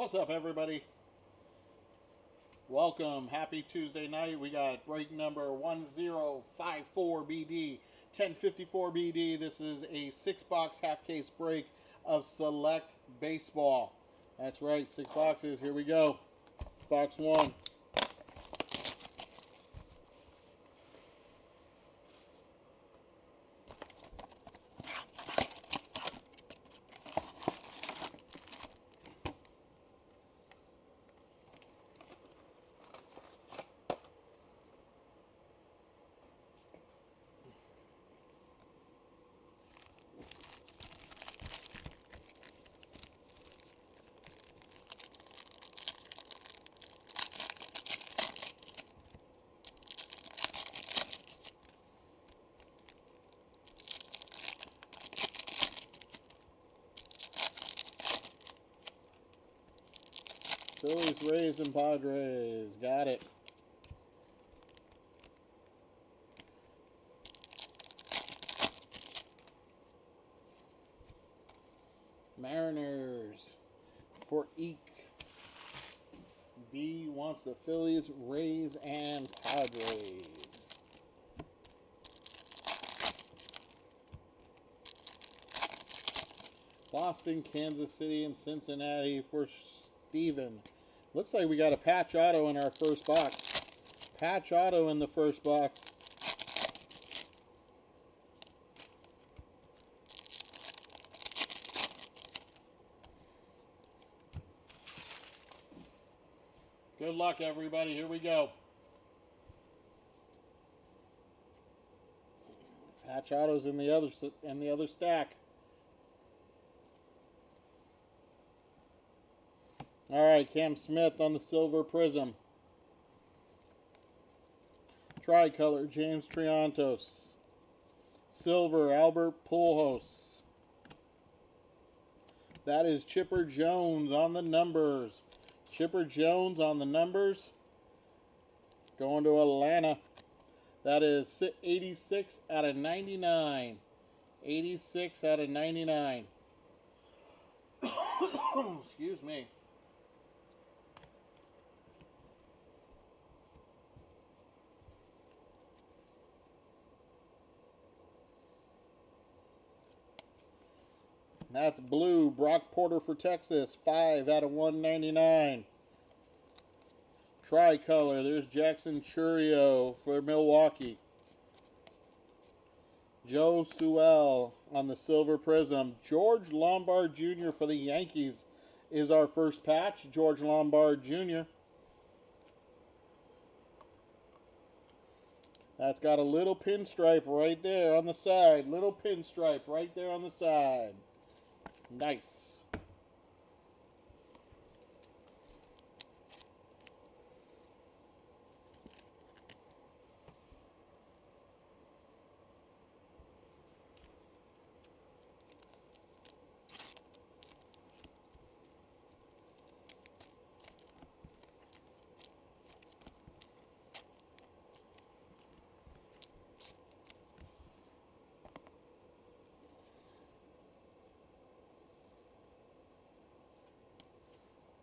What's up, everybody? Welcome. Happy Tuesday night. We got break number 1054BD, 1054BD. This is a 6-box half case break of Select Baseball. That's right, 6 boxes. Here we go. Box 1. Phillies, Rays, and Padres. Got it. Mariners for Eek. B wants the Phillies, Rays, and Padres. Boston, Kansas City, and Cincinnati for Steven. Looks like we got a patch auto in our first box. Patch auto in the first box. Good luck, everybody. Here we go. Patch autos in the other stack. All right, Cam Smith on the silver prism. Tricolor, James Triantos. Silver, Albert Pujols. That is Chipper Jones on the numbers. Chipper Jones on the numbers. Going to Atlanta. That is 86 out of 99. 86 out of 99. Excuse me. That's blue. Brock Porter for Texas. 5 out of 199. Tricolor. There's Jackson Chourio for Milwaukee. Joe Sewell on the silver prism. George Lombard Jr. for the Yankees is our first patch. George Lombard Jr. That's got a little pinstripe right there on the side. Little pinstripe right there on the side. Nice.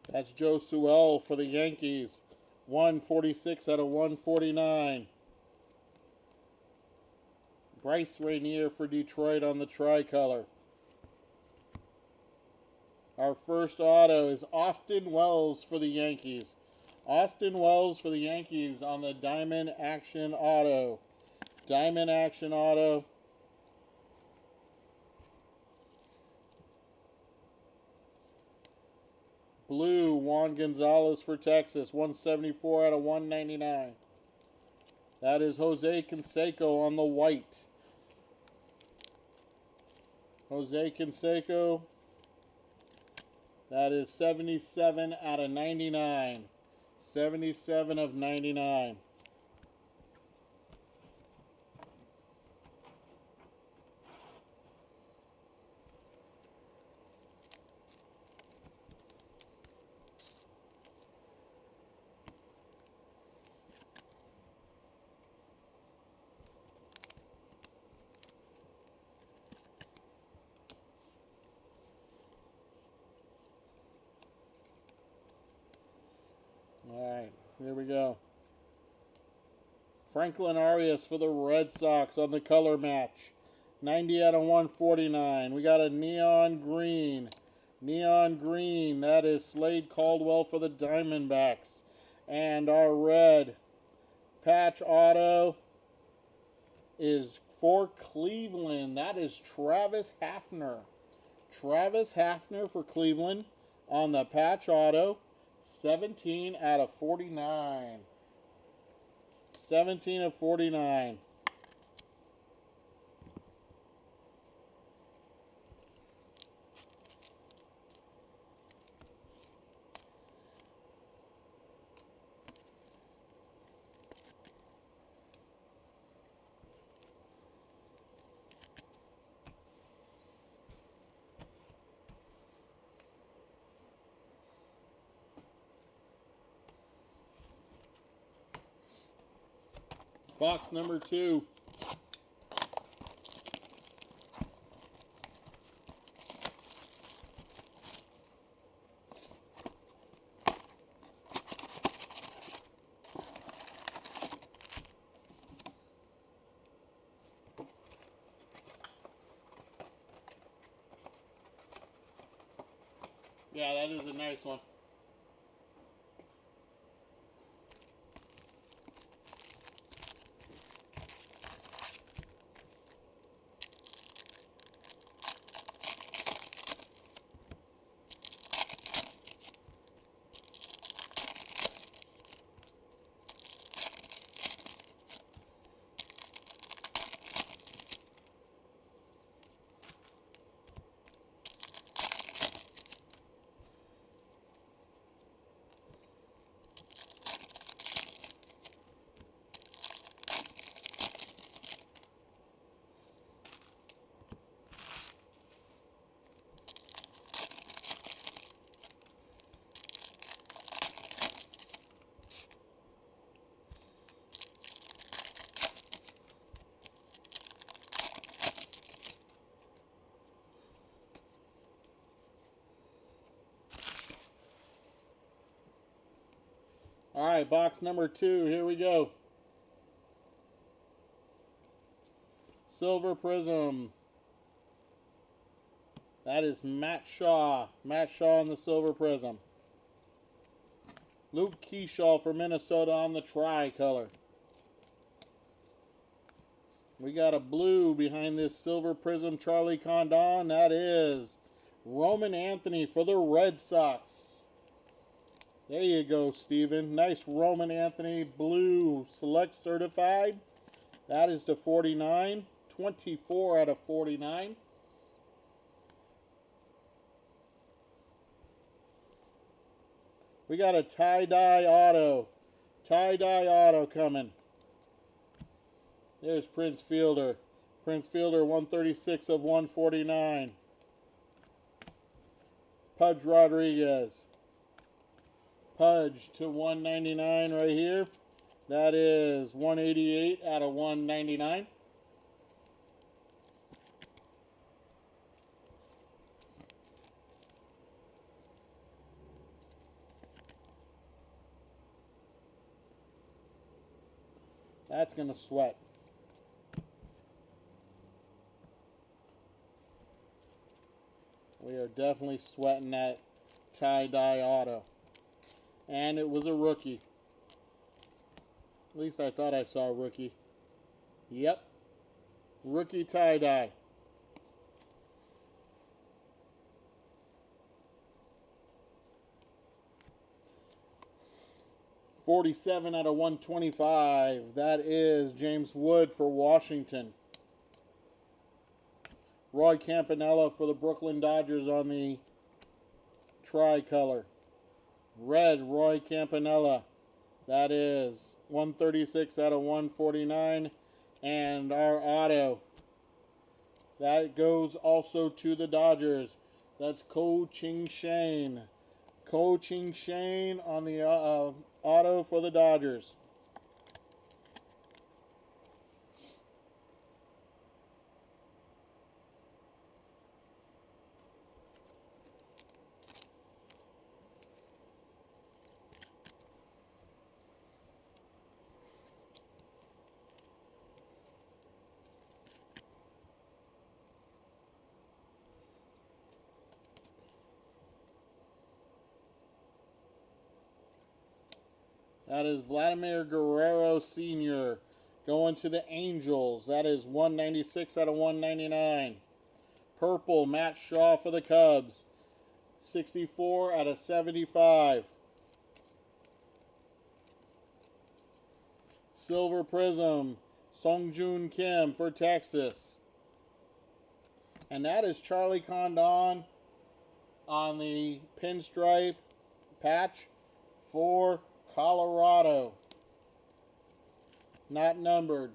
That's Joe Sewell for the Yankees. 146 out of 149. Bryce Rainier for Detroit on the tricolor. Our first auto is Austin Wells for the Yankees. Austin Wells for the Yankees on the Diamond Action Auto. Diamond Action Auto. Blue, Juan Gonzalez for Texas, 174 out of 199. That is Jose Canseco on the white. Jose Canseco. That is 77 out of 99. 77 of 99. Here we go. Franklin Arias for the Red Sox on the color match. 90 out of 149. We got a neon green. Neon green. That is Slade Caldwell for the Diamondbacks. And our red patch auto is for Cleveland. That is Travis Hafner. Travis Hafner for Cleveland on the patch auto. 17 out of 49. 17 of 49. Box number 2. Yeah, that is a nice one. All right, box number 2. Here we go. Silver Prism. That is Matt Shaw. Matt Shaw on the Silver Prism. Luke Keyshaw for Minnesota on the tricolor. We got a blue behind this Silver Prism Charlie Condon. That is Roman Anthony for the Red Sox. There you go, Steven. Nice Roman Anthony blue select certified. That is to 49. 24 out of 49. We got a tie-dye auto. Tie-dye auto coming. There's Prince Fielder. Prince Fielder, 136 of 149. Pudge Rodriguez. Pudge to 199 right here. That is 188 out of 199. That's going to sweat. We are definitely sweating that tie-dye auto. And it was a rookie. At least I thought I saw a rookie. Yep. Rookie tie-dye. .47 out of 125. That is James Wood for Washington. Roy Campanella for the Brooklyn Dodgers on the tricolor. Red Roy Campanella. That is 136 out of 149. And our auto. That goes also to the Dodgers. That's Ko-Ching Shane. Ko-Ching Shane on the auto for the Dodgers. That is Vladimir Guerrero Sr. going to the Angels. That is 196 out of 199. Purple, Matt Shaw for the Cubs. 64 out of 75. Silver Prism, Songjun Kim for Texas. And that is Charlie Condon on the pinstripe patch for Colorado. Not numbered.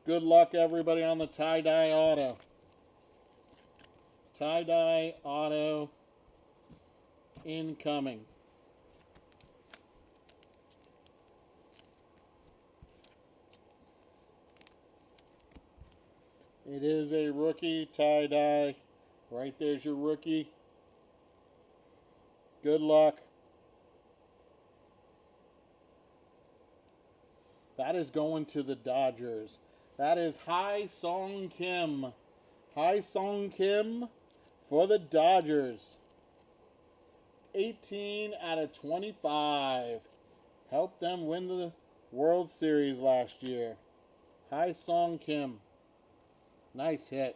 Good luck, everybody, on the tie-dye auto. Tie-dye auto incoming. It is a rookie tie-dye. Right there's your rookie. Good luck. That is going to the Dodgers. That is Hai Song Kim. Hai Song Kim for the Dodgers. 18 out of 25. Helped them win the World Series last year. Hai Song Kim. Nice hit.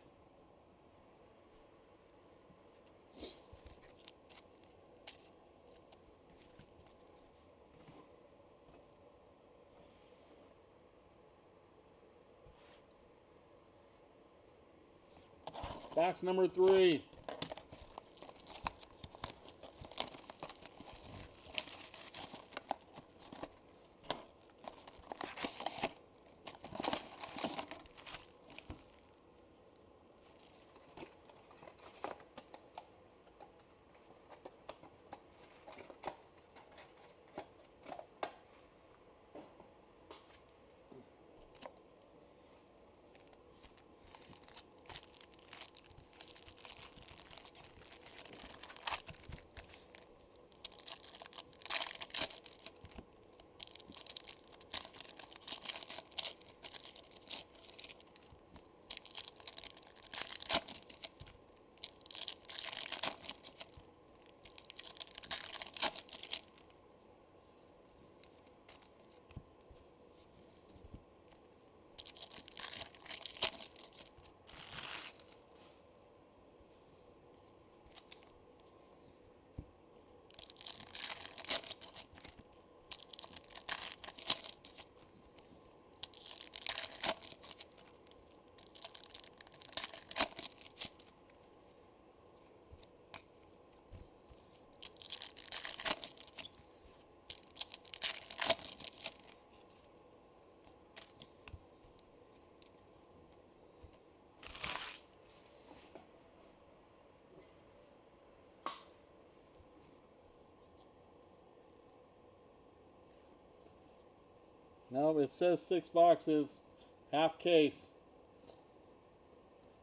Box number 3. No, it says 6 boxes, half case.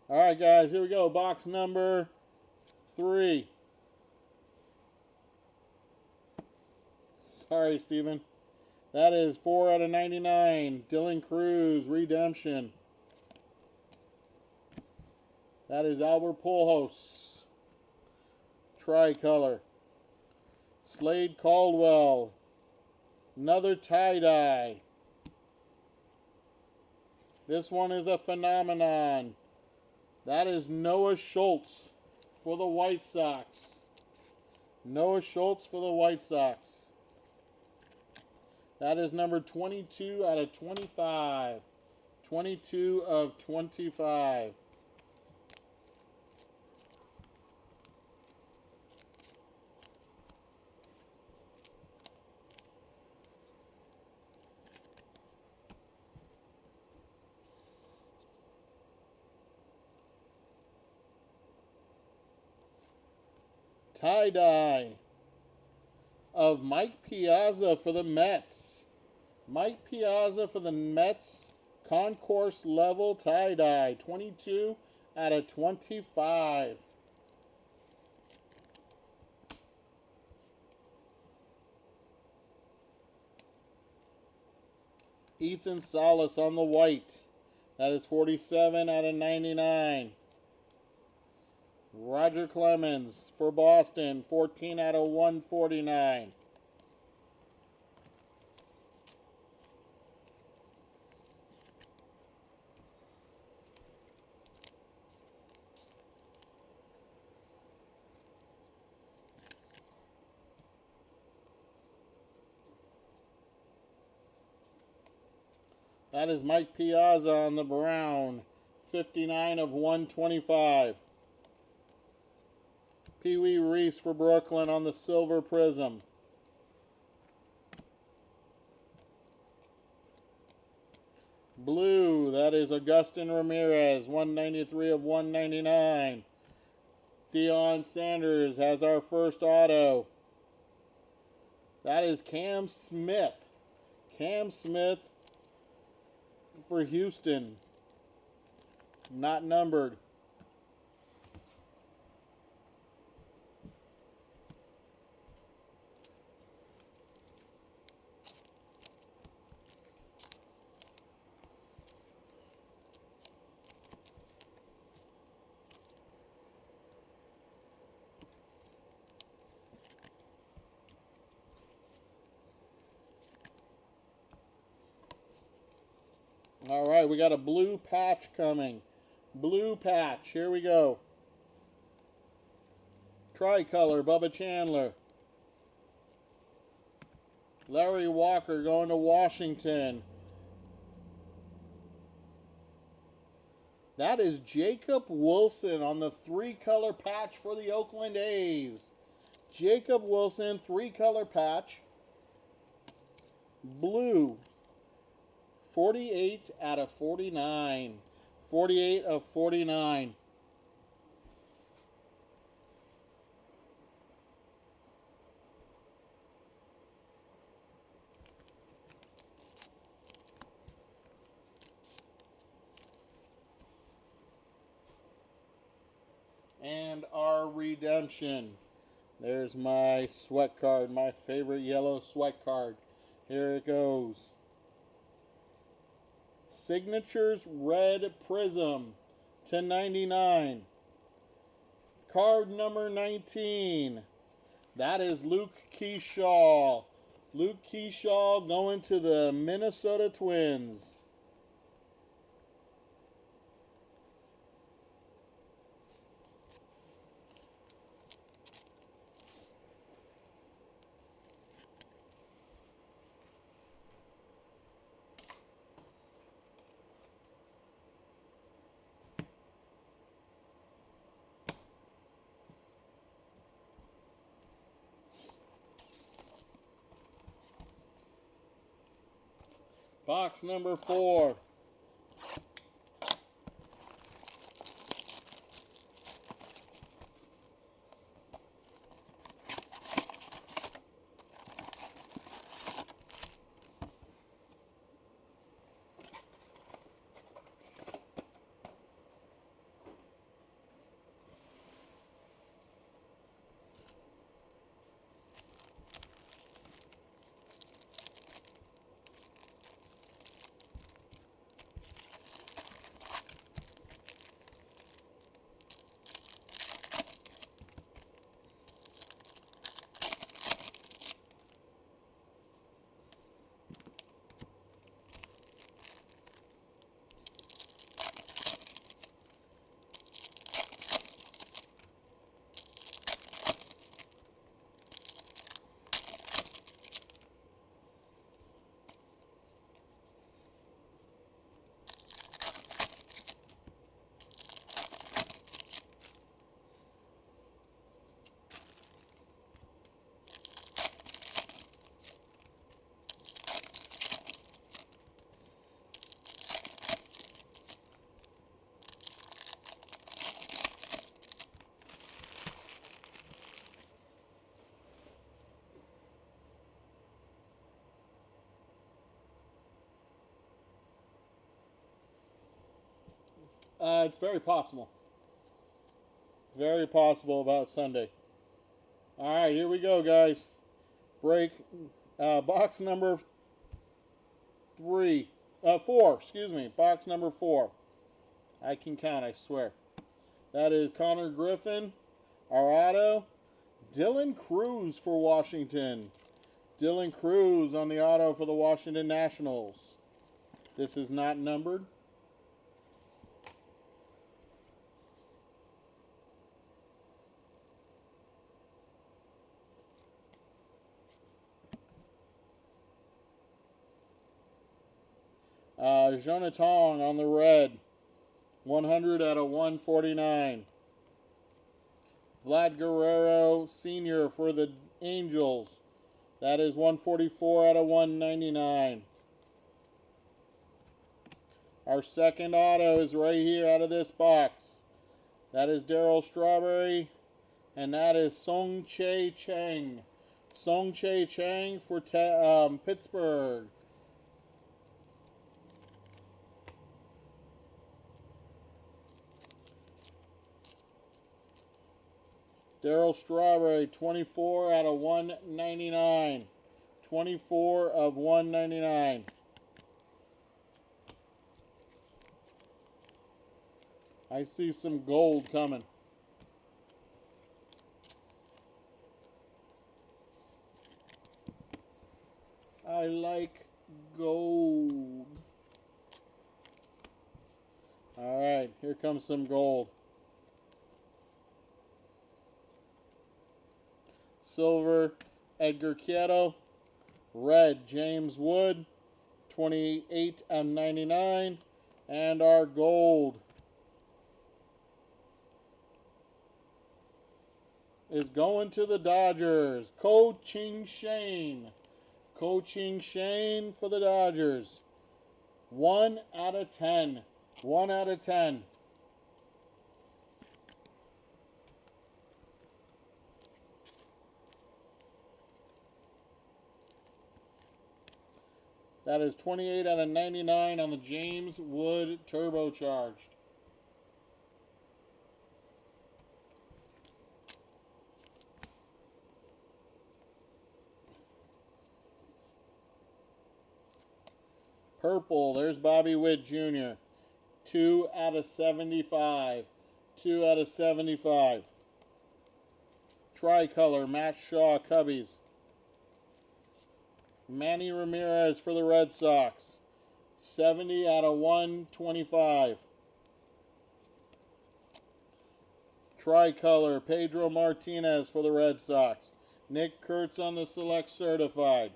All right, guys, here we go. Box number 3. Sorry, Steven. That is 4 out of 99. Dylan Cruz, Redemption. That is Albert Pujols, Tricolor. Slade Caldwell, another tie-dye. This one is a phenomenon. That is Noah Schultz for the White Sox. Noah Schultz for the White Sox. That is number 22 out of 25. 22 of 25. Tie-dye of Mike Piazza for the Mets. Mike Piazza for the Mets. Concourse level tie-dye. 22 out of 25. Ethan Salas on the white. That is 47 out of 99. Roger Clemens for Boston, 14 out of 149. That is Mike Piazza on the brown, 59 of 125. Pee Wee Reese for Brooklyn on the silver prism. Blue, that is Augustin Ramirez, 193 of 199. Deion Sanders has our first auto. That is Cam Smith. Cam Smith for Houston. Not numbered. All right, we got a blue patch coming. Blue patch. Here we go. Tricolor, Bubba Chandler. Larry Walker going to Washington. That is Jacob Wilson on the 3-color patch for the Oakland A's. Jacob Wilson, 3-color patch. Blue. 48 out of 49. 48 of 49. And our redemption. There's my sweat card, my favorite yellow sweat card. Here it goes. Signatures red prism /99. Card number 19. That is Luke Keyshaw. Luke Keyshaw going to the Minnesota Twins. Box number 4. It's very possible. Very possible about Sunday. All right, here we go, guys. Break box number 3. 4, excuse me. Box number 4. I can count, I swear. That is Connor Griffin, our auto. Dylan Cruz for Washington. Dylan Cruz on the auto for the Washington Nationals. This is not numbered. Jonathan on the red. 100 out of 149. Vlad Guerrero Sr. for the Angels. That is 144 out of 199. Our second auto is right here out of this box. That is Darryl Strawberry. And that is Song Chae Chang. Song Chae Chang for Pittsburgh. Darryl Strawberry, 24 out of 199. 24 of 199. I see some gold coming. I like gold. All right, here comes some gold. Silver, Edgar Quieto. Red, James Wood, 28 of 99. And our gold is going to the Dodgers. Ko-Ching Shane. Ko-Ching Shane for the Dodgers. 1 out of 10. 1 out of 10. That is 28 out of 99 on the James Wood Turbocharged. Purple, there's Bobby Witt Jr. 2 out of 75. 2 out of 75. Tricolor, Matt Shaw, Cubbies. Manny Ramirez for the Red Sox. 70 out of 125. Tricolor, Pedro Martinez for the Red Sox. Nick Kurtz on the Select Certified.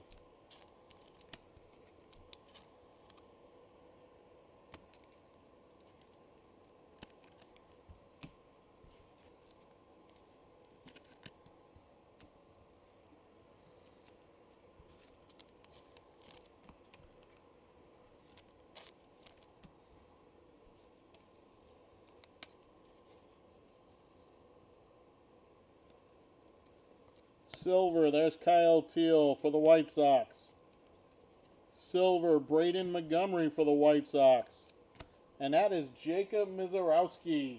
Silver, there's Kyle Teal for the White Sox. Silver, Braden Montgomery for the White Sox. And that is Jacob Mizorowski.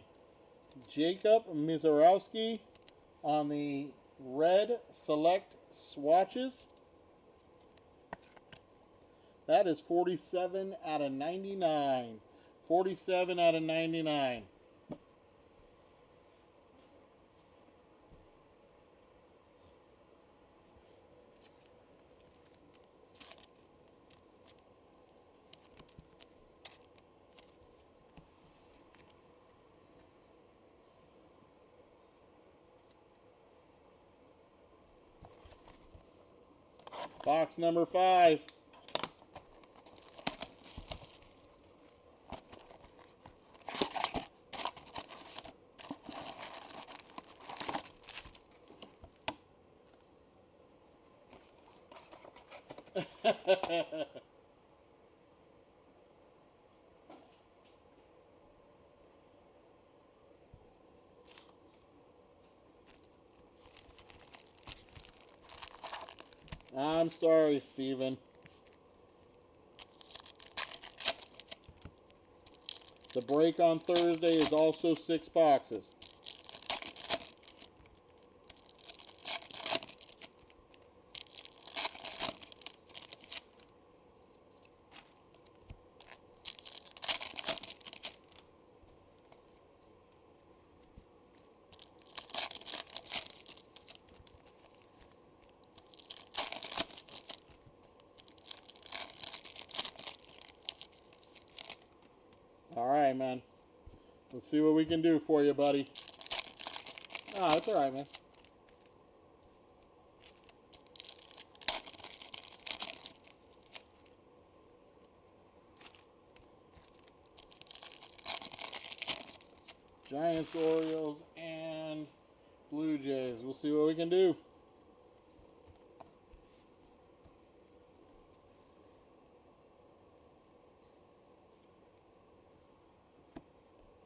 Jacob Mizorowski on the red select swatches. That is 47 out of 99. 47 out of 99. Box number 5. I'm sorry, Steven. The break on Thursday is also 6 boxes. right, man. Let's see what we can do for you, buddy. Ah, it's all right, man. Giants, Orioles, and Blue Jays. We'll see what we can do.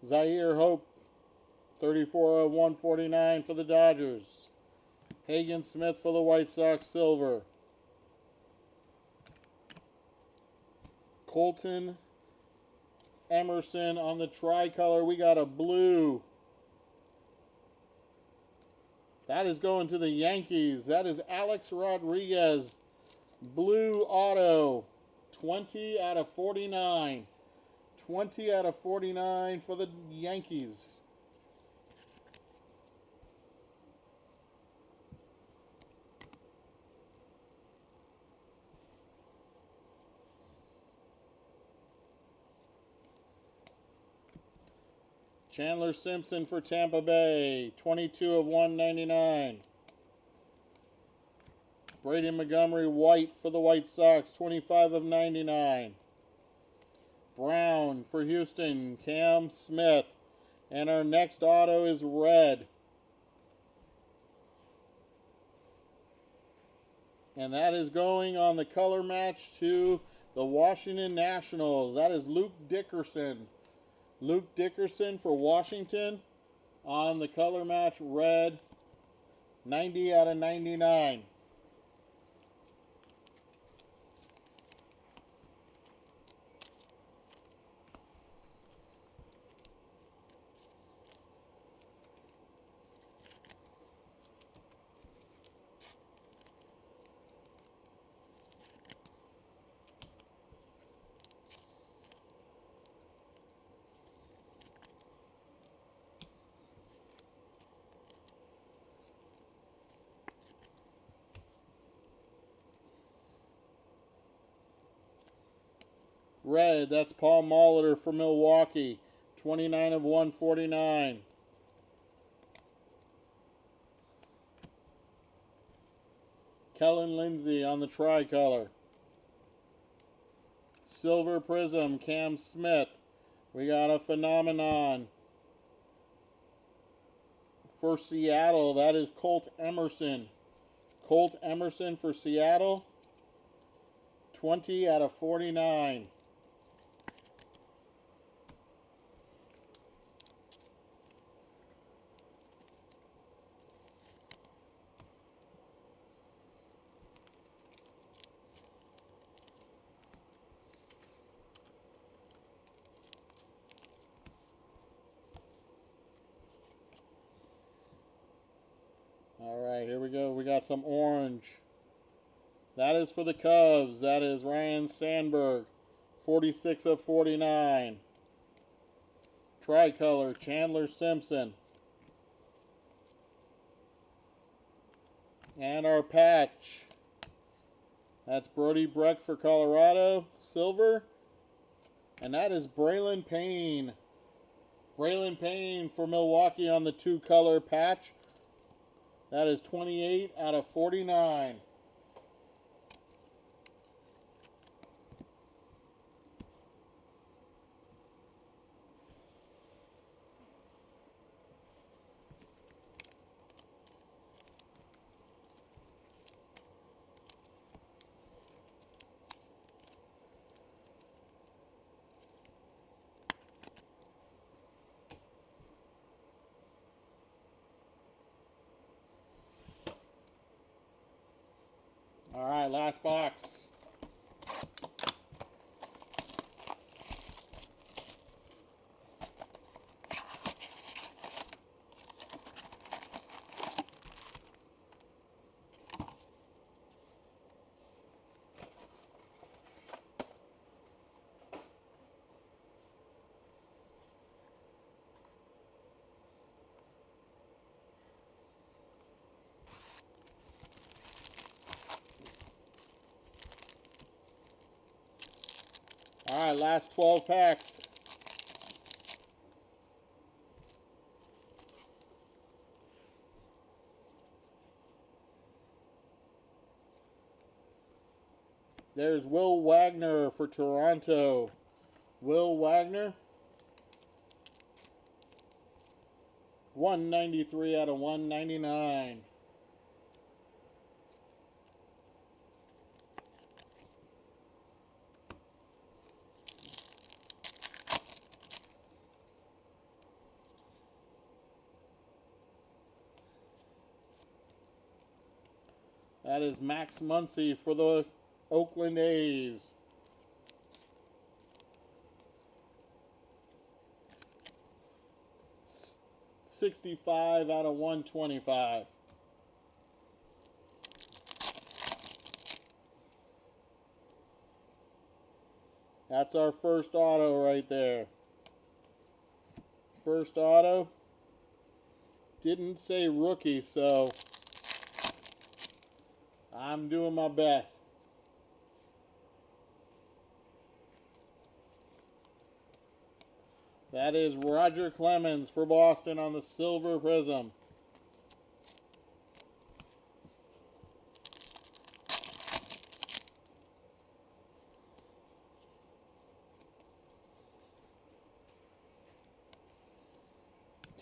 Zaire Hope, 34 of 149 for the Dodgers. Hagen Smith for the White Sox, silver. Colton Emerson on the tricolor. We got a blue. That is going to the Yankees. That is Alex Rodriguez. Blue auto. 20 out of 49. 20 out of 49 for the Yankees. Chandler Simpson for Tampa Bay, 22 of 199. Brady Montgomery White for the White Sox, 25 of 99. Brown for Houston, Cam Smith. And our next auto is red. And that is going on the color match to the Washington Nationals. That is Luke Dickerson. Luke Dickerson for Washington on the color match red. 90 out of 99. Red, that's Paul Molitor for Milwaukee, 29 of 149. Kellen Lindsey on the tricolor. Silver Prism, Cam Smith. We got a phenomenon. For Seattle, that is Colt Emerson. Colt Emerson for Seattle, 20 out of 49. All right, here we go. We got some orange. That is for the Cubs. That is Ryan Sandberg, 46 of 49. Tricolor, Chandler Simpson. And our patch. That's Brody Breck for Colorado, silver. And that is Braylon Payne. Braylon Payne for Milwaukee on the two-color patch. That is 28 out of 49. All right, last box. All right, last 12 packs. There's Will Wagner for Toronto. Will Wagner. 193 out of 199. That is Max Muncy for the Oakland A's. It's 65 out of 125. That's our first auto right there. First auto. Didn't say rookie, so I'm doing my best. That is Roger Clemens for Boston on the Silver Prism.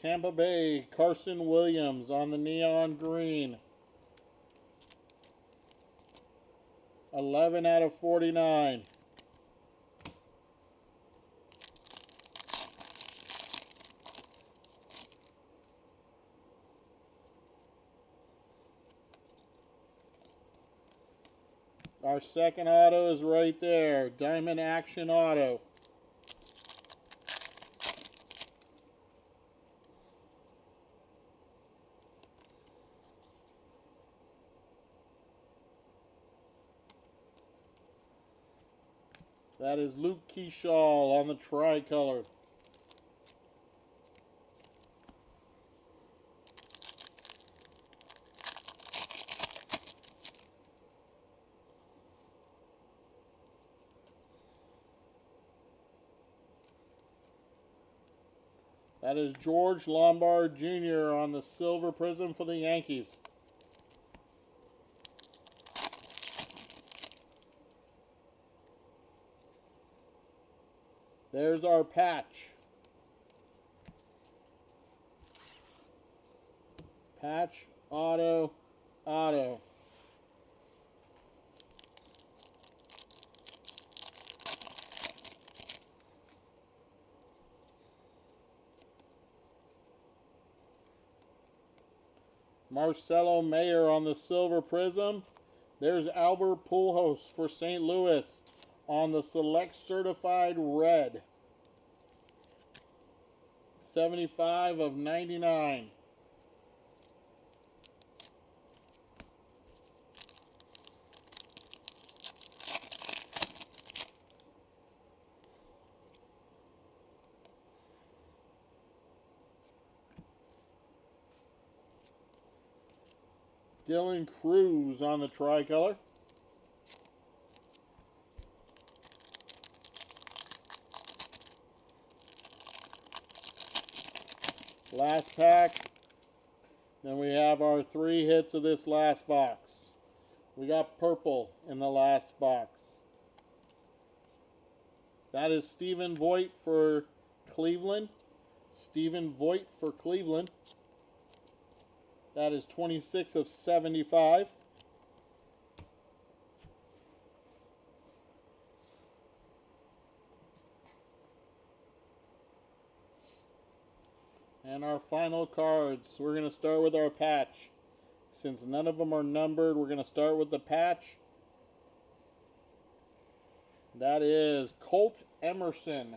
Tampa Bay, Carson Williams on the neon green. 11 out of 49. Our second auto is right there. Diamond Action Auto. That is Luke Keyshaw on the tricolor. That is George Lombard Jr. on the Silver Prism for the Yankees. There's our patch. Patch, auto, auto. Marcelo Mayer on the Silver Prism. There's Albert Pujols for St. Louis on the Select Certified Red. 75 of 99. Dylan Cruz on the tricolor. Last pack. Then we have our 3 hits of this last box. We got purple in the last box. That is Stephen Voigt for Cleveland. Stephen Voigt for Cleveland. That is 26 of 75. And our final cards. We're going to start with our patch. Since none of them are numbered, we're going to start with the patch. That is Colt Emerson.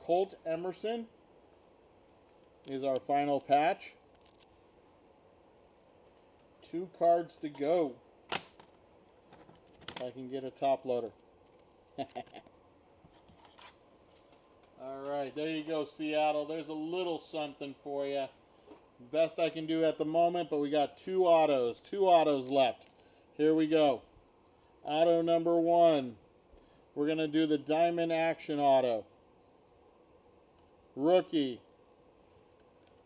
Colt Emerson is our final patch. 2 cards to go. If I can get a top loader. Alright, there you go, Seattle. There's a little something for you. Best I can do at the moment, but we got 2 autos. 2 autos left. Here we go. Auto number 1. We're going to do the Diamond Action Auto. Rookie.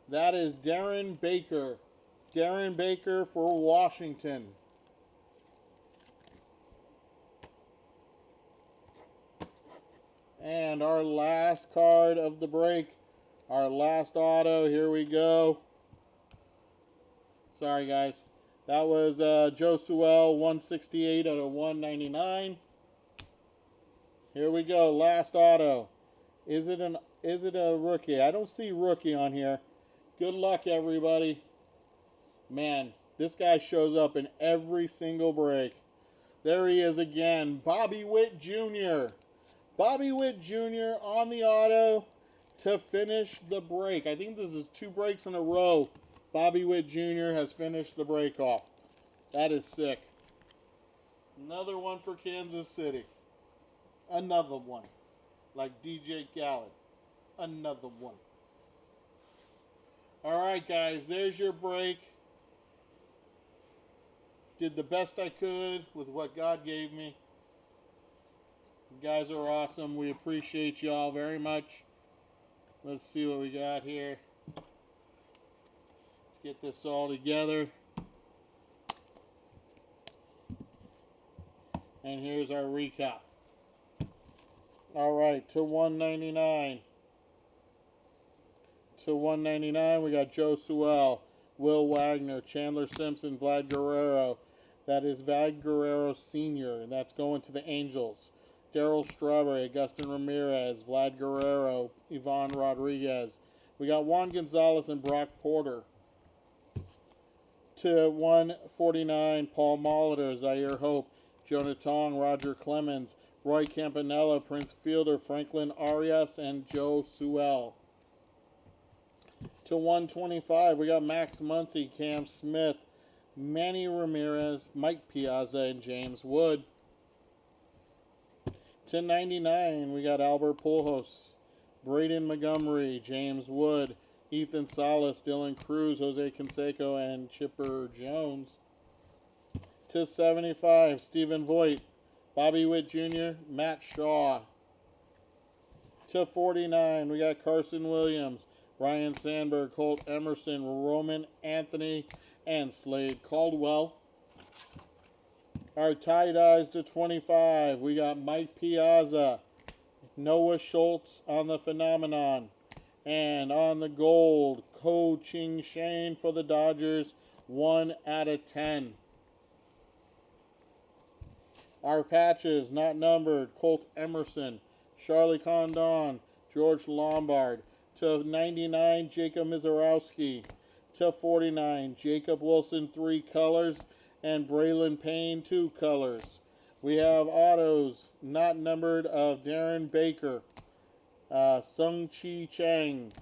That is Darren Baker. Darren Baker for Washington. And our last card of the break. Our last auto. Here we go. Sorry, guys. That was Joe Sewell, 168 out of 199. Here we go. Last auto. Is it a rookie? I don't see rookie on here. Good luck, everybody. Man, this guy shows up in every single break. There he is again. Bobby Witt Jr. Bobby Witt Jr. on the auto to finish the break. I think this is 2 breaks in a row. Bobby Witt Jr. has finished the break off. That is sick. Another one for Kansas City. Another one. Like DJ Khaled. Another one. Alright, guys. There's your break. Did the best I could with what God gave me. You guys are awesome. We appreciate y'all very much. Let's see what we got here. Let's get this all together. And here's our recap. Alright, to 199. To 199, we got Joe Sewell, Will Wagner, Chandler Simpson, Vlad Guerrero. That is Vlad Guerrero Sr., and that's going to the Angels. Darryl Strawberry, Augustin Ramirez, Vlad Guerrero, Ivan Rodriguez. We got Juan Gonzalez and Brock Porter. To 149, Paul Molitor, Zaire Hope, Jonah Tong, Roger Clemens, Roy Campanella, Prince Fielder, Franklin Arias, and Joe Sewell. To 125, we got Max Muncy, Cam Smith, Manny Ramirez, Mike Piazza, and James Wood. To 99, we got Albert Pujols, Braden Montgomery, James Wood, Ethan Salas, Dylan Cruz, Jose Canseco, and Chipper Jones. To 75, Stephen Voigt, Bobby Witt Jr., Matt Shaw. To 49, we got Carson Williams, Ryan Sandberg, Colt Emerson, Roman Anthony, and Slade Caldwell. Our tie-dyes to 25, we got Mike Piazza, Noah Schultz on the Phenomenon, and on the gold, Ko Ching Shane for the Dodgers, 1 out of 10. Our patches, not numbered, Colt Emerson, Charlie Condon, George Lombard. To 99, Jacob Mizorowski. To 49, Jacob Wilson, 3 colors, and Braylon Payne, 2 colors. We have autos, not numbered, of Darren Baker, Sung Chi Chang,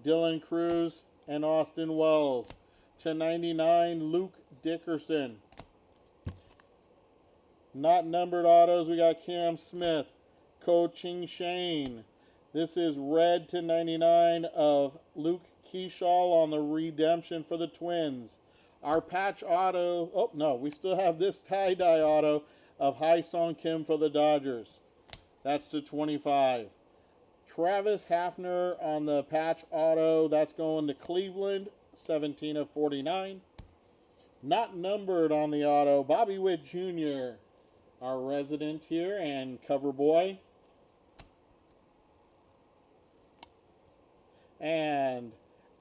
Dylan Cruz, and Austin Wells. To 99, Luke Dickerson. Not numbered autos, we got Cam Smith, Ko Ching Shane. This is red to 99 of Luke Keyshaw on the redemption for the Twins. Our patch auto, oh no, we still have this tie-dye auto of Hai-Sung Kim for the Dodgers. That's to 25. Travis Hafner on the patch auto, that's going to Cleveland, 17 of 49. Not numbered on the auto, Bobby Witt Jr., our resident here and cover boy. And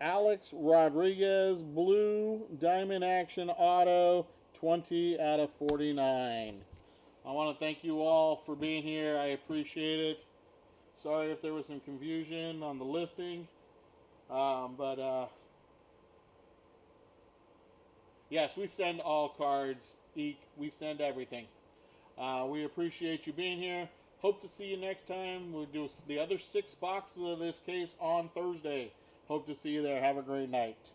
Alex Rodriguez, blue diamond action auto, 20 out of 49. I want to thank you all for being here. I appreciate it. Sorry if there was some confusion on the listing. Yes, we send all cards. We send everything. We appreciate you being here. Hope to see you next time. We'll do the other 6 boxes of this case on Thursday. Hope to see you there. Have a great night.